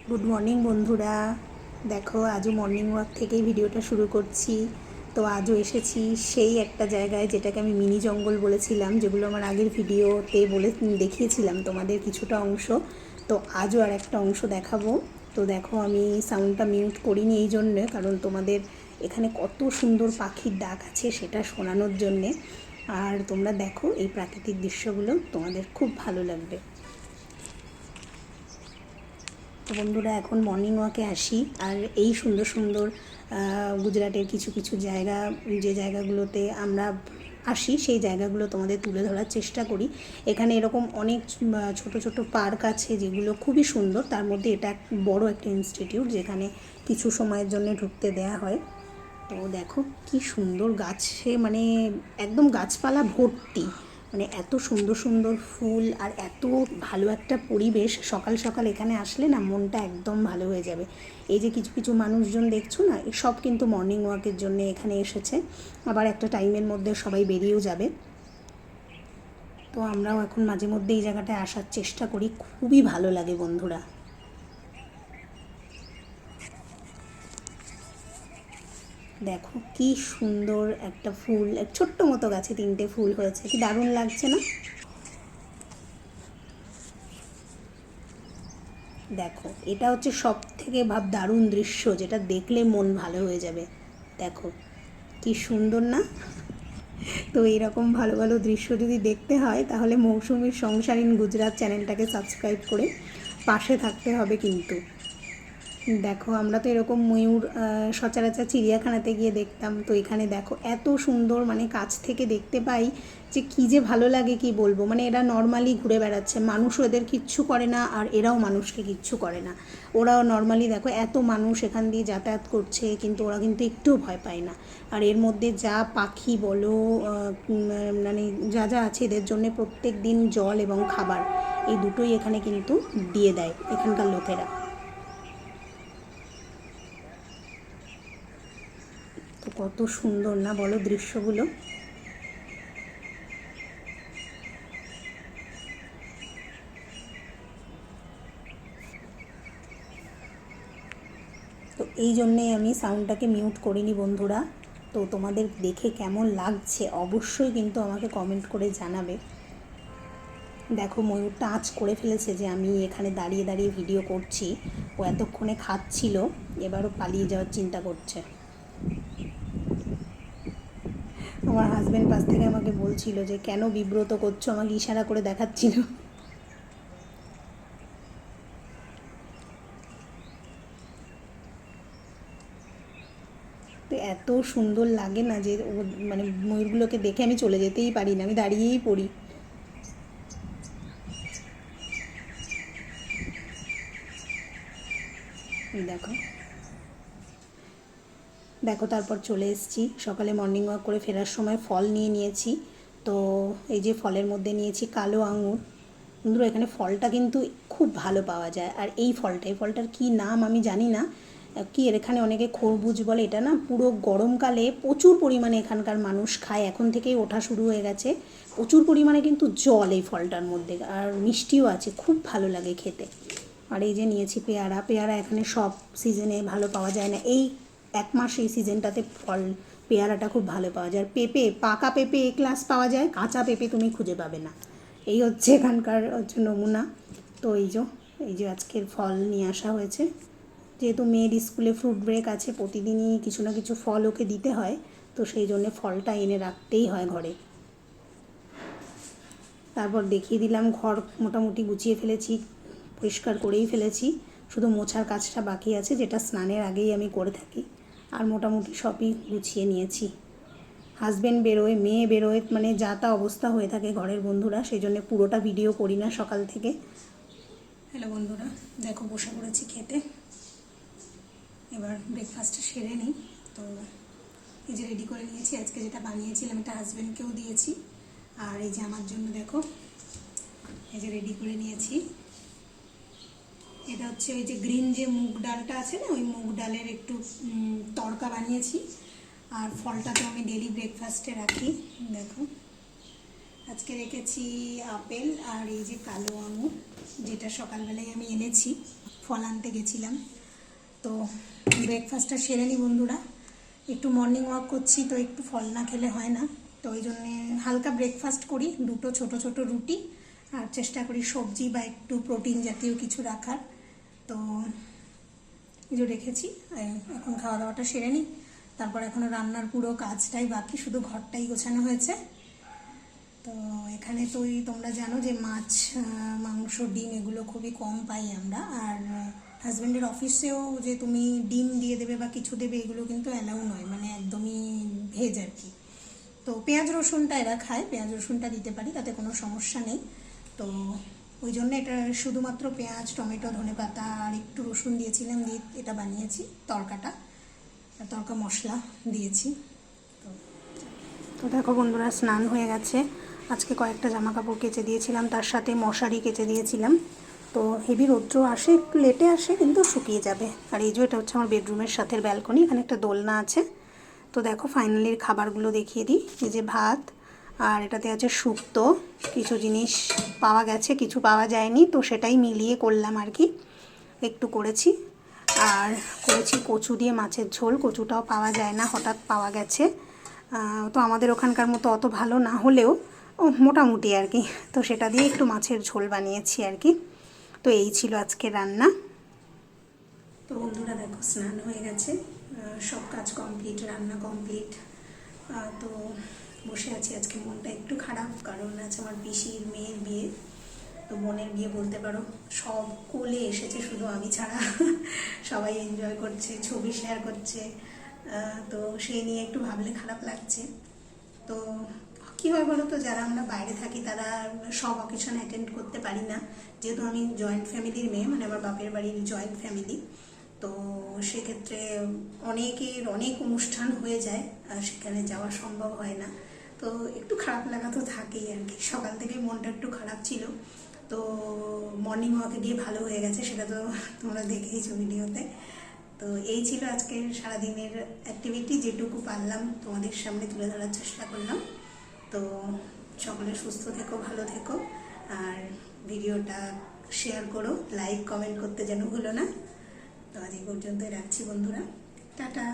Good morning বন্ধুরা। দেখো আজও মর্নিং ওয়াক থেকেই ভিডিওটা শুরু করছি। তো আজও এসেছি সেই একটা জায়গায় যেটাকে আমি মিনি জঙ্গল বলেছিলাম, যেগুলো আমার আগের ভিডিওতে দেখিয়েছিলাম তোমাদের কিছুটা অংশ। তো আজও আর একটা অংশ দেখাবো। তো দেখো আমি সাউন্ডটা মিউট করিনি এই জন্যে, কারণ তোমাদের এখানে কত সুন্দর পাখির ডাক আছে সেটা শোনানোর জন্যে। আর তোমরা দেখো এই প্রাকৃতিক দৃশ্যগুলো, তোমাদের খুব ভালো লাগবে। তো বন্ধুরা এখন মর্নিং ওয়াকে আসি, আর এই সুন্দর সুন্দর গুজরাটের কিছু কিছু জায়গা, যে জায়গাগুলোতে আমরা আসি সেই জায়গাগুলো তোমাদের তুলে ধরার চেষ্টা করি। এখানে এরকম অনেক ছোট ছোট পার্ক আছে যেগুলো খুবই সুন্দর। তার মধ্যে এটা বড় একটা ইনস্টিটিউট যেখানে কিছু সময়ের জন্য ঢুকতে দেয়া হয়। তো দেখো কি সুন্দর গাছে, মানে একদম গাছপালা ভর্তি, মানে এত সুন্দর সুন্দর ফুল আর এত ভালো একটা পরিবেশ। সকাল সকাল এখানে আসলে না মনটা একদম ভালো হয়ে যাবে। এই যে কিছু কিছু মানুষজন দেখছো না, সব কিন্তু মর্নিং ওয়াকের জন্য এখানে এসেছে। আবার একটা টাইমের মধ্যে সবাই বেরিয়েও যাবে। তো আমরাও এখন মাঝে মধ্যে এই জায়গাটায় আসার চেষ্টা করি, খুবই ভালো লাগে বন্ধুরা। দেখো কি সুন্দর একটা ফুল, এক ছোট্ট মতো গাছে 3টে ফুল হয়েছে, কি দারুণ লাগছে না? দেখো এটা হচ্ছে সব থেকে দারুণ দৃশ্য, যেটা দেখলে মন ভালো হয়ে যাবে। দেখো কি সুন্দর না? তো এইরকম ভালো ভালো দৃশ্য যদি দেখতে হয় তাহলে মৌসুমীর সংসার ইন গুজরাট চ্যানেলটাকে সাবস্ক্রাইব করে পাশে থাকতে হবে কিন্তু। দেখো আমরা তো এরকম ময়ূর সচরাচর চিড়িয়াখানাতে গিয়ে দেখতাম, তো এখানে দেখো এত সুন্দর, মানে কাছ থেকে দেখতে পাই যে কী যে ভালো লাগে কি বলবো। মানে এরা নর্মালি ঘুরে বেড়াচ্ছে, মানুষও এদের কিচ্ছু করে না আর এরাও মানুষকে কিচ্ছু করে না। ওরাও নর্মালি দেখো এত মানুষ এখান দিয়ে যাতায়াত করছে, কিন্তু ওরা কিন্তু একটুও ভয় পায় না। আর এর মধ্যে যা পাখি বলো, মানে যা যা আছে এদের জন্য প্রত্যেক দিন জল এবং খাবার এই দুটোই এখানে কিন্তু দিয়ে দেয় এখানকার লোকেরা। তো কত সুন্দর না বলো দৃশ্যগুলো? তো এই জন্যেই আমি সাউন্ডটাকে মিউট করিনি বন্ধুরা। তো তোমাদের দেখে কেমন লাগছে অবশ্যই কিন্তু আমাকে কমেন্ট করে জানাবে। দেখো ময়ূরটা আঁচ করে ফেলেছে যে আমি এখানে দাঁড়িয়ে দাঁড়িয়ে ভিডিও করছি। ও এতক্ষণে খাচ্ছিল, এবারও পালিয়ে যাওয়ার চিন্তা করছে। আমার হাজব্যান্ড পাশ থেকে আমাকে বলছিল যে কেন বিব্রত করছো, আমাকে ইশারা করে দেখাচ্ছিল। তো এত সুন্দর লাগে না যে মানে ময়ূরগুলোকে দেখে আমি চলে যেতেই পারি না, আমি দাঁড়িয়েই পড়ি। দেখো দেখো তারপর চলে এসেছি, সকালে মর্নিং ওয়াক করে ফেরার সময় ফল নিয়ে নিয়েছি। তো এই যে ফলের মধ্যে নিয়েছি কালো আঙুর। বন্ধুরা এখানে ফলটা কিন্তু খুব ভালো পাওয়া যায়, আর এই ফলটার কী নাম আমি জানি না, কি এর এখানে অনেকে খরবুজ বলে। এটা না পুরো গরমকালে প্রচুর পরিমাণে এখানকার মানুষ খায়, এখন থেকেই ওঠা শুরু হয়ে গেছে। প্রচুর পরিমাণে কিন্তু জল এই ফলটার মধ্যে, আর মিষ্টিও আছে, খুব ভালো লাগে খেতে। আর এই যে নিয়েছি পেয়ারা। পেয়ারা এখানে সব সিজনে ভালো পাওয়া যায় না, এই 1 মাস এই সিজনটাতে পেয়ারাটা খুব ভালো পাওয়া যায়। আর পেঁপে, পাকা পেঁপে এক ক্লাস পাওয়া যায়, কাঁচা পেঁপে তুমি খুঁজে পাবে না। এই হচ্ছে এখানকার হচ্ছে নমুনা। তো এই যে আজকের ফল নিয়ে আসা হয়েছে। যেহেতু মেয়ের স্কুলে ফ্রুট ব্রেক আছে, প্রতিদিনই কিছু না কিছু ফল ওকে দিতে হয়, তো সেই জন্যে ফলটা এনে রাখতেই হয় ঘরে। তারপর দেখিয়ে দিলাম ঘর মোটামুটি গুছিয়ে ফেলেছি, পরিষ্কার করেই ফেলেছি। শুধু মোছার কাজটা বাকি আছে, যেটা স্নানের আগেই আমি করে থাকি। আর মোটামুটি সবই গুছিয়ে নিয়েছি। হাজব্যান্ড বেরোয়, মেয়ে বেরোয়, মানে যা তা অবস্থা হয়ে থাকে ঘরের বন্ধুরা, সেই জন্য পুরোটা ভিডিও করি না সকাল থেকে। হ্যালো বন্ধুরা, দেখো বসে পড়েছি খেতে। এবার ব্রেকফাস্টটা সেরে নিই। তো এই যে রেডি করে নিয়েছি, আজকে যেটা বানিয়েছিলাম এটা হাজব্যান্ডকেও দিয়েছি। আর এই যে আমার জন্য দেখো এই যে রেডি করে নিয়েছি, এটা হচ্ছে ওই যে গ্রিন যে মুগ ডালটা আছে না, ওই মুগ ডালের একটু তড়কা বানিয়েছি। আর ফলটা তো আমি ডেলি ব্রেকফাস্টে রাখি। দেখো আজকে রেখেছি আপেল আর এই যে কালো আঙুর, যেটা সকালবেলায় আমি এনেছি। ফল আনতে গেছিলাম। তো ব্রেকফাস্টটা সেরে নিই বন্ধুরা, একটু মর্নিং ওয়াক করছি তো একটু ফল না খেলে হয় না। তো ওই জন্যে হালকা ব্রেকফাস্ট করি, দুটো ছোট ছোট রুটি, আর চেষ্টা করি সবজি বা একটু প্রোটিন জাতীয় কিছু রাখার। তো এই যে রেখেছি, এখন খাওয়া দাওয়াটা সেরে নিই। তারপর এখনও রান্নার পুরো কাজটাই বাকি, শুধু ঘরটাই গোছানো হয়েছে। তো এখানে তো তোমরা জানো যে মাছ, মাংস, ডিম এগুলো খুবই কম পাই আমরা। আর হাজব্যান্ডের অফিসেও যে তুমি ডিম দিয়ে দেবে বা কিছু দেবে এগুলো কিন্তু অ্যালাউ নয়, মানে একদমই ভেজ আর কি। তো পেঁয়াজ রসুনটা এরা খায়, পেঁয়াজ রসুনটা দিতে পারি, তাতে কোনো সমস্যা নেই। তো ওই জন্য এটা শুধুমাত্র পেঁয়াজ, টমেটো, ধনেপাতা আর একটু রসুন দিয়েছিলাম, দিয়ে এটা বানিয়েছি তড়কাটা, তড়কা মশলা দিয়েছি। তো দেখো বন্ধুরা, স্নান হয়ে গেছে। আজকে কয়েকটা জামা কাপড় কেচে দিয়েছিলাম, তার সাথে মশারি কেচে দিয়েছিলাম। তো হেভি রৌদ্র আসে, একটু লেটে আসে কিন্তু শুকিয়ে যাবে। আর এই যে এটা হচ্ছে আমার বেডরুমের সাথে ব্যালকনি, এখানে একটা দোলনা আছে। তো দেখো ফাইনালির খাবারগুলো দেখিয়ে দিই। এই যে ভাত, আর এটাতে আছে শুক্তো, কিছু জিনিস পাওয়া গেছে, কিছু পাওয়া যায়নি, তো সেটাই মিলিয়ে করলাম আর কি, একটু করেছি। আর করেছি কচু দিয়ে মাছের ঝোল, কচুটাও পাওয়া যায় না, হঠাৎ পাওয়া গেছে। তো আমাদের ওখানকার মতো অত ভালো না হলেও মোটামুটি আর কি, তো সেটা দিয়ে একটু মাছের ঝোল বানিয়েছি আর কি। তো এই ছিল আজকে রান্না। তো বন্ধুরা দেখো, স্নান হয়ে গেছে, সব কাজ কমপ্লিট, রান্না কমপ্লিট। তো বসে আছি। আজকে মনটা একটু খারাপ, কারণ আছে আমার পিসির মেয়ের বিয়ে। তো বোনের বিয়ে বলতে পারো, সব কোলে এসেছে, শুধু আমি ছাড়া। সবাই এনজয় করছে, ছবি শেয়ার করছে। তো সেই নিয়ে একটু ভাবলে খারাপ লাগছে। তো কী হয় বলো তো, যারা আমরা বাইরে থাকি তারা সব অকেশন অ্যাটেন্ড করতে পারি না, যেহেতু আমি জয়েন্ট ফ্যামিলির মেয়ে, মানে আমার বাপের বাড়ির জয়েন্ট ফ্যামিলি। তো সেক্ষেত্রে অনেক অনুষ্ঠান হয়ে যায়, সেখানে যাওয়া সম্ভব হয় না। তো একটু খারাপ লাগা তো থাকেই আর কি। সকাল থেকে মনটা একটু খারাপ ছিল, তো মর্নিং ওয়াকে গিয়ে ভালো হয়ে গেছে, সেটা তো তোমরা দেখেইছো ভিডিওতে। তো এই ছিল আজকের সারাদিনের অ্যাক্টিভিটি, যেটুকু পারলাম তোমাদের সামনে তুলে ধরার চেষ্টা করলাম। তো সকলে সুস্থ থেকো, ভালো থেকো, আর ভিডিওটা শেয়ার করো, লাইক কমেন্ট করতে যেন ভুলো না। তো আজ এই পর্যন্তই রাখছি বন্ধুরা, টাটা।